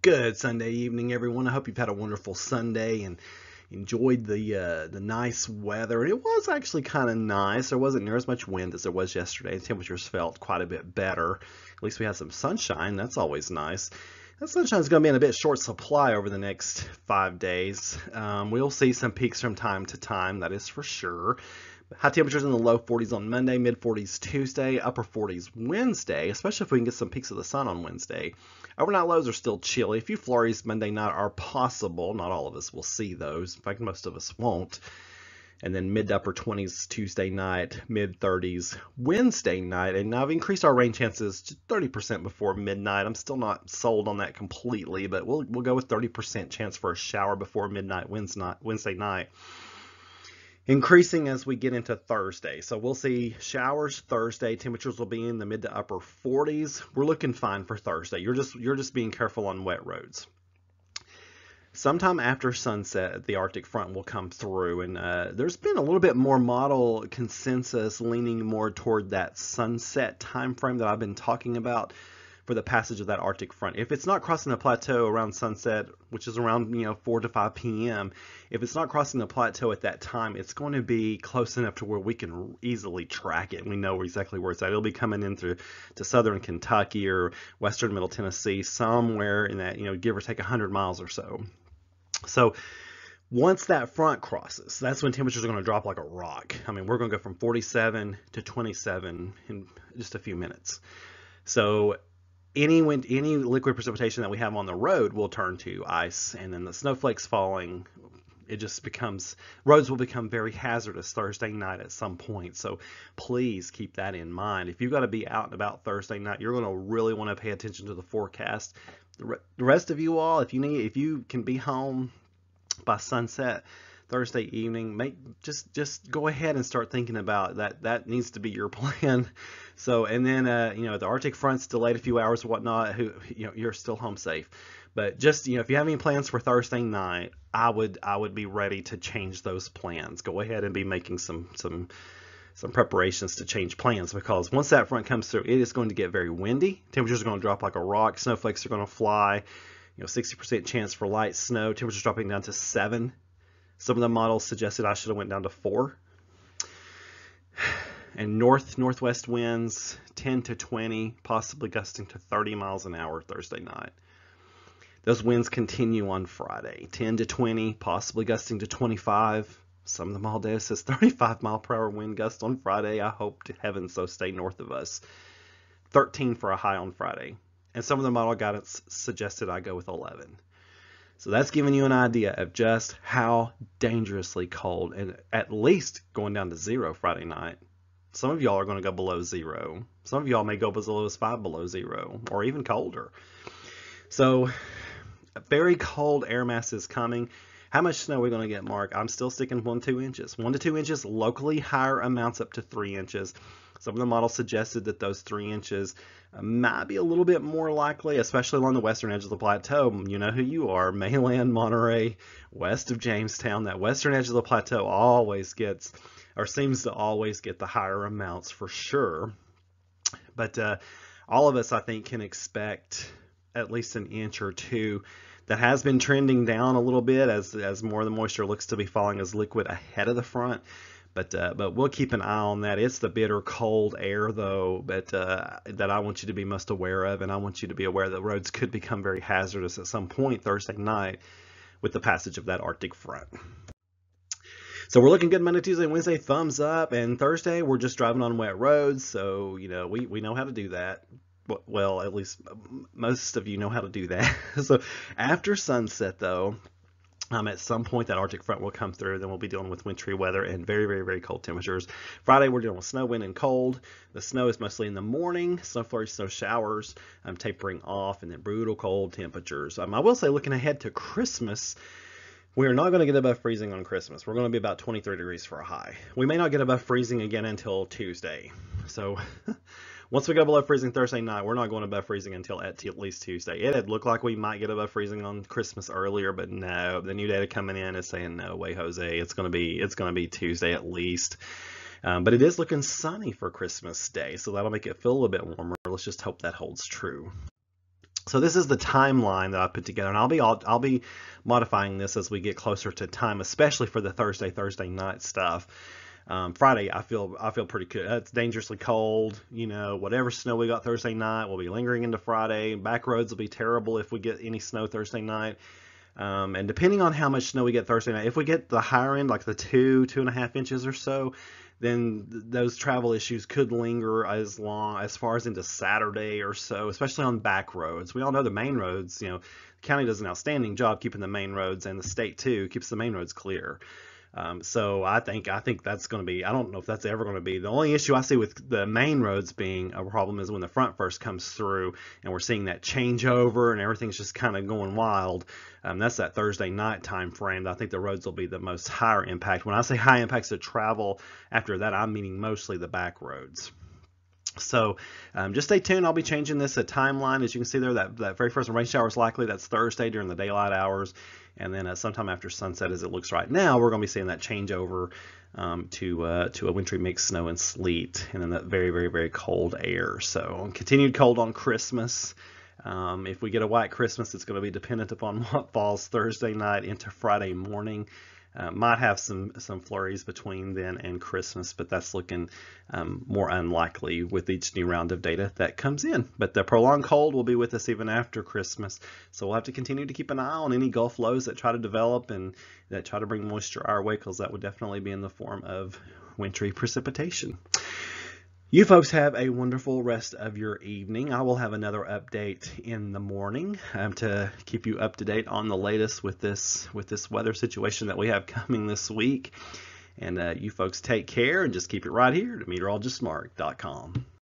Good Sunday evening, everyone. I hope you've had a wonderful Sunday and enjoyed the nice weather. And it was actually kind of nice. There wasn't near as much wind as there was yesterday. The temperatures felt quite a bit better. At least we had some sunshine. That's always nice. That sunshine is going to be in a bit short supply over the next 5 days. We'll see some peaks from time to time, that is for sure. High temperatures in the low 40s on Monday, mid 40s Tuesday, upper 40s Wednesday, especially if we can get some peaks of the sun on Wednesday. Overnight lows are still chilly. A few flurries Monday night are possible. Not all of us will see those. In fact, most of us won't. And then mid to upper 20s Tuesday night, mid 30s Wednesday night. And now I've increased our rain chances to 30% before midnight. I'm still not sold on that completely, but we'll go with 30% chance for a shower before midnight Wednesday night. Increasing as we get into Thursday. So we'll see showers Thursday. Temperatures will be in the mid to upper 40s. We're looking fine for Thursday. You're just being careful on wet roads. Sometime after sunset, the Arctic front will come through, and there's been a little bit more model consensus leaning more toward that sunset time frame that I've been talking about for the passage of that Arctic front. If it's not crossing the plateau around sunset, which is around 4 to 5 p.m., if it's not crossing the plateau at that time, it's going to be close enough to where we can easily track it. We know exactly where it's at. It'll be coming in through to southern Kentucky or western middle Tennessee, somewhere in that, give or take 100 miles or so. So once that front crosses, that's when temperatures are going to drop like a rock. I mean, we're going to go from 47 to 27 in just a few minutes. So any liquid precipitation that we have on the road will turn to ice, and then the snowflakes falling, it just becomes, roads will become very hazardous Thursday night at some point. So please keep that in mind. If you've got to be out and about Thursday night, you're going to really want to pay attention to the forecast. The rest of you all, if you can be home by sunset Thursday evening, just go ahead and start thinking about that. That needs to be your plan. So, and then the Arctic front's delayed a few hours or whatnot. You're still home safe. But just if you have any plans for Thursday night, I would be ready to change those plans. Go ahead and be making some preparations to change plans, because once that front comes through, it is going to get very windy. Temperatures are going to drop like a rock. Snowflakes are going to fly. 60% chance for light snow. Temperatures dropping down to 7. Some of the models suggested I should have went down to 4. And northwest winds 10 to 20, possibly gusting to 30 miles an hour Thursday night. Those winds continue on Friday, 10 to 20, possibly gusting to 25. Some of the model data says 35 mile per hour wind gust on Friday. I hope to heaven so stay north of us. 13 for a high on Friday. And some of the model guidance suggested I go with 11. So that's giving you an idea of just how dangerously cold, and at least going down to 0 Friday night. Some of y'all are going to go below 0. Some of y'all may go as low as 5 below 0, or even colder. So a very cold air mass is coming. How much snow are we going to get, Mark? I'm still sticking 1 to 2 inches. 1 to 2 inches, locally higher amounts up to 3 inches. Some of the models suggested that those 3 inches might be a little bit more likely, especially along the western edge of the plateau. You know who you are, Mayland, Monterey, west of Jamestown. That western edge of the plateau always gets, or seems to always get, the higher amounts for sure. But all of us, I think, can expect at least 1 inch or 2. That has been trending down a little bit as more of the moisture looks to be falling as liquid ahead of the front. But we'll keep an eye on that. It's the bitter cold air, though, that I want you to be most aware of, and I want you to be aware that roads could become very hazardous at some point Thursday night with the passage of that Arctic front. So we're looking good Monday, Tuesday, and Wednesday, thumbs up, and Thursday we're just driving on wet roads, so we know how to do that. Well, at least most of you know how to do that. So after sunset, though, at some point that Arctic front will come through. Then we'll be dealing with wintry weather and very, very, very cold temperatures. Friday we're dealing with snow, wind, and cold. The snow is mostly in the morning. Snow flurries, snow showers, tapering off, and then brutal cold temperatures. I will say, looking ahead to Christmas, we are not going to get above freezing on Christmas. We're going to be about 23 degrees for a high. We may not get above freezing again until Tuesday. So once we go below freezing Thursday night, we're not going above freezing until at least Tuesday. It had looked like we might get above freezing on Christmas earlier, but no. The new data coming in is saying no way, Jose. It's going to be Tuesday at least. But it is looking sunny for Christmas Day, so that'll make it feel a little bit warmer. Let's just hope that holds true. So this is the timeline that I put together, and I'll be modifying this as we get closer to time, especially for the Thursday night stuff. Friday, I feel pretty good. It's dangerously cold. You know, whatever snow we got Thursday night will be lingering into Friday. Back roads will be terrible if we get any snow Thursday night. And depending on how much snow we get Thursday night, if we get the higher end, like the 2.5 inches or so, then those travel issues could linger as far as into Saturday or so, especially on back roads. We all know the main roads, you know, the county does an outstanding job keeping the main roads, and the state too keeps the main roads clear. So I think that's going to be, I don't know if that's ever going to be. The only issue I see with the main roads being a problem is when the front first comes through and we're seeing that changeover and everything's just kind of going wild. That's that Thursday night time frame. I think the roads will be the most higher impact. When I say high impacts to travel, after that I'm meaning mostly the back roads. So just stay tuned. I'll be changing this a timeline. As you can see there, that very first rain shower is likely. That's Thursday during the daylight hours. And then sometime after sunset, as it looks right now, we're going to be seeing that changeover to a wintry mix, snow and sleet, and then that very, very, very cold air. So continued cold on Christmas. If we get a white Christmas, it's going to be dependent upon what falls Thursday night into Friday morning. Might have some flurries between then and Christmas, but that's looking more unlikely with each new round of data that comes in. But the prolonged cold will be with us even after Christmas, so we'll have to continue to keep an eye on any Gulf lows that try to develop and that try to bring moisture our way, because that would definitely be in the form of wintry precipitation. You folks have a wonderful rest of your evening. I will have another update in the morning to keep you up to date on the latest with this weather situation that we have coming this week. And you folks take care and just keep it right here to meteorologistsmart.com.